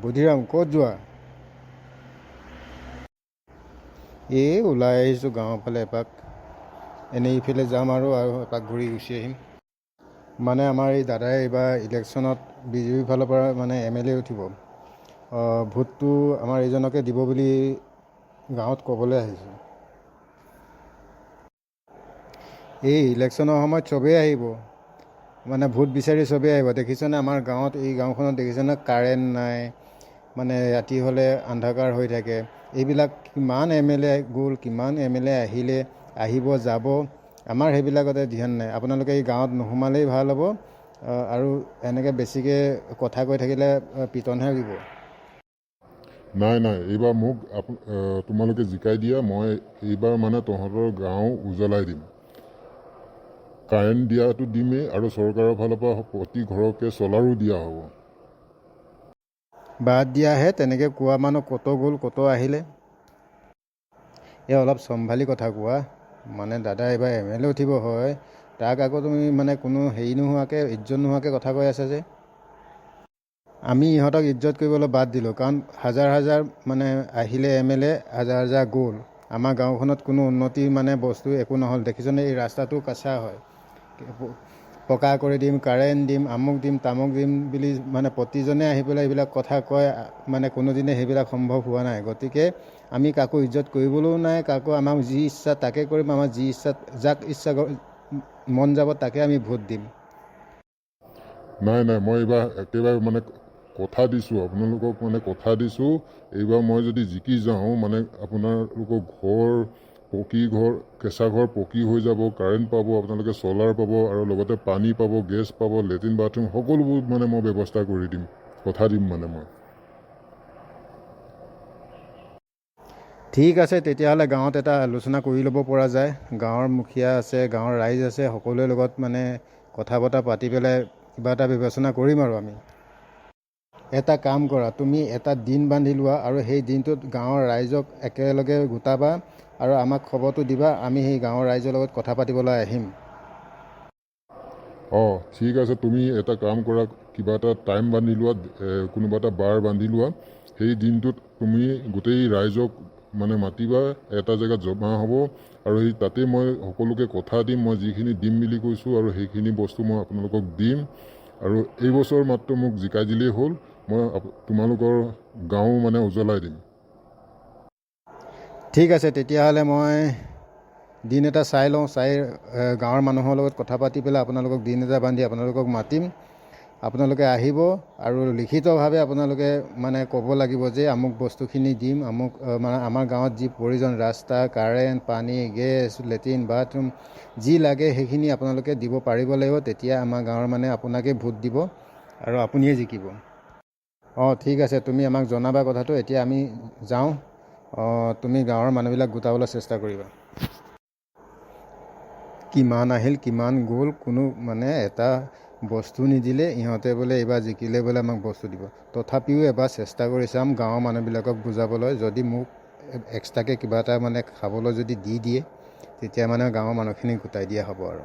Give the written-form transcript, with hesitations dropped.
বুদ্ধিৰাম ক'ত যোৱা? ওলাই আহিছোঁ গাঁৱৰ ফালে এপাক। এনেই ইফালে যাম আৰু এপাক ঘূৰি গুচি আহিম। মানে আমাৰ এই দাদাই এইবাৰ ইলেকশ্যনত বিজেপিৰ ফালৰ পৰা মানে MLA উঠিব। ভোটটো আমাৰ এইজনকে দিব বুলি গাঁৱত ক'বলৈ আহিছোঁ। এই ইলেকশ্যনৰ সময়ত চবেই আহিব, মানে ভোট বিচাৰি চবেই আহিব। দেখিছেনে আমাৰ গাঁৱত, এই গাঁওখনত দেখিছেনে কাৰেণ্ট নাই, মানে ৰাতি হ'লে আন্ধাৰ হৈ থাকে। এইবিলাক কিমান MLA গ'ল, কিমান MLA আহিলে, আহিব যাব, আমাৰ সেইবিলাকতে ধ্যান নাই। আপোনালোকে এই গাঁৱত নোসোমালেই ভাল হ'ব। আৰু এনেকৈ বেছিকৈ কথা কৈ থাকিলে পিটনহে দিব। নাই এইবাৰ মোক তোমালোকে জিকাই দিয়া। মই এইবাৰ মানে তহঁতৰ গাঁও উজ্বলাই দিম। কাৰেণ্ট দিয়াটো দিমেই, আৰু চৰকাৰৰ ফালৰ পৰা প্ৰতি ঘৰকে চলাৰো দিয়া হ'ব। বাদ দিয়াহে, তেনেকৈ কোৱা মানুহ কত গ'ল, কত আহিলে। অলপ চম্ভালি কথা কোৱা। মানে দাদা এইবাৰ MLA উঠিব হয়, তাক আকৌ তুমি মানে কোনো হেৰি নোহোৱাকৈ, ইজ্জত নোহোৱাকৈ কথা কৈ আছা যে। আমি ইহঁতক ইজ্জত কৰিবলৈ বাদ দিলোঁ, কাৰণ হাজাৰ মানে আহিলে MLA, হাজাৰ গ'ল। আমাৰ গাঁওখনত কোনো উন্নতি মানে বস্তু একো নহ'ল। দেখিছনে এই ৰাস্তাটো কেঁচা হয়, পকা কৰি দিম, কাৰেণ্ট দিম, আমুক দিম, তামুক দিম বুলি মানে প্ৰতিজনে আহি পেলাই এইবিলাক কথা কয়। মানে কোনোদিনে সেইবিলাক সম্ভৱ হোৱা নাই। গতিকে আমি কাকো ইজ্জত কৰিবলৈও নাই, কাকো আমাৰ যি ইচ্ছা তাকে কৰিম। আমাৰ যি ইচ্ছা, যাক ইচ্ছা মন যাব তাকে আমি ভোট দিম। নাই মই এইবাৰ একেবাৰে মানে কথা দিছোঁ আপোনালোকক, মানে কথা দিছোঁ। এইবাৰ মই যদি জিকি যাওঁ, মানে আপোনালোকৰ পকী ঘৰ, কেঁচা ঘৰ পকী হৈ যাব, কাৰেণ্ট পাব, আপোনালোকে চলাৰ পাব, আৰু লগতে পানী পাব, গেছ পাব, লেট্ৰিন বাথৰুম সকলোবোৰ মানে মই ব্যৱস্থা কৰি দিম। কথা দিম মানে মই। ঠিক আছে, তেতিয়াহ'লে গাঁৱত এটা আলোচনা কৰি ল'ব পৰা যায়। গাঁৱৰ মুখীয়া আছে, গাঁৱৰ ৰাইজ আছে, সকলোৰে লগত মানে কথা বতৰা পাতি পেলাই কিবা এটা বিবেচনা কৰিম। আৰু আমি এটা কাম কৰা, তুমি এটা দিন বান্ধি লোৱা, আৰু সেই দিনটোত গাঁৱৰ ৰাইজক একেলগে গোটাবা আৰু আমাক খবৰটো দিবা। আমি সেই গাঁৱৰ ৰাইজৰ লগত কথা পাতিবলৈ আহিম। ঠিক আছে, তুমি এটা কাম কৰা, কিবা এটা টাইম বান্ধি লোৱা, কোনোবা এটা বাৰ বান্ধি লোৱা। সেই দিনটোত তুমি গোটেই ৰাইজক মানে মাতিবা, এটা জেগাত জমা হ'ব, আৰু সেই তাতে মই সকলোকে কথা দিম। মই যিখিনি দিম বুলি কৈছোঁ, আৰু সেইখিনি বস্তু মই আপোনালোকক দিম। আৰু এইবছৰ মাত্ৰ মোক জিকাই দিলেই হ'ল, মই তোমালোকৰ গাঁও মানে উজ্বলাই দিম। ঠিক আছে, তেতিয়াহ'লে মই দিন এটা চাই লওঁ, গাঁৱৰ মানুহৰ লগত কথা পাতি পেলাই আপোনালোকক দিন এটা বান্ধি আপোনালোকক মাতিম। আপোনালোকে আহিব, আৰু লিখিতভাৱে আপোনালোকে মানে ক'ব লাগিব যে আমুক বস্তুখিনি দিম, আমুক মানে আমাৰ গাঁৱত যি প্ৰয়োজন, ৰাস্তা, কাৰেণ্ট, পানী, গেছ, লেট্ৰিন বাথৰুম যি লাগে সেইখিনি আপোনালোকে দিব পাৰিব লাগিব। তেতিয়া আমাৰ গাঁৱৰ মানে আপোনাকে ভোট দিব, আৰু আপুনিয়ে জিকিব। ঠিক আছে, তুমি আমাক জনাবা কথাটো। এতিয়া আমি যাওঁ। তুমি গাঁৱৰ মানুহবিলাক গোটাবলৈ চেষ্টা কৰিবা। কিমান আহিল, কিমান গ'ল, কোনো মানে এটা বস্তু নিদিলে। ইহঁতে বোলে এইবাৰ জিকিলে বোলে আমাক বস্তু দিব। তথাপিও এবাৰ চেষ্টা কৰি চাম গাঁৱৰ মানুহবিলাকক বুজাবলৈ। যদি মোক এক্সট্ৰাকৈ কিবা এটা মানে খাবলৈ যদি দি দিয়ে, তেতিয়া মানে গাঁৱৰ মানুহখিনিক গোটাই দিয়া হ'ব আৰু।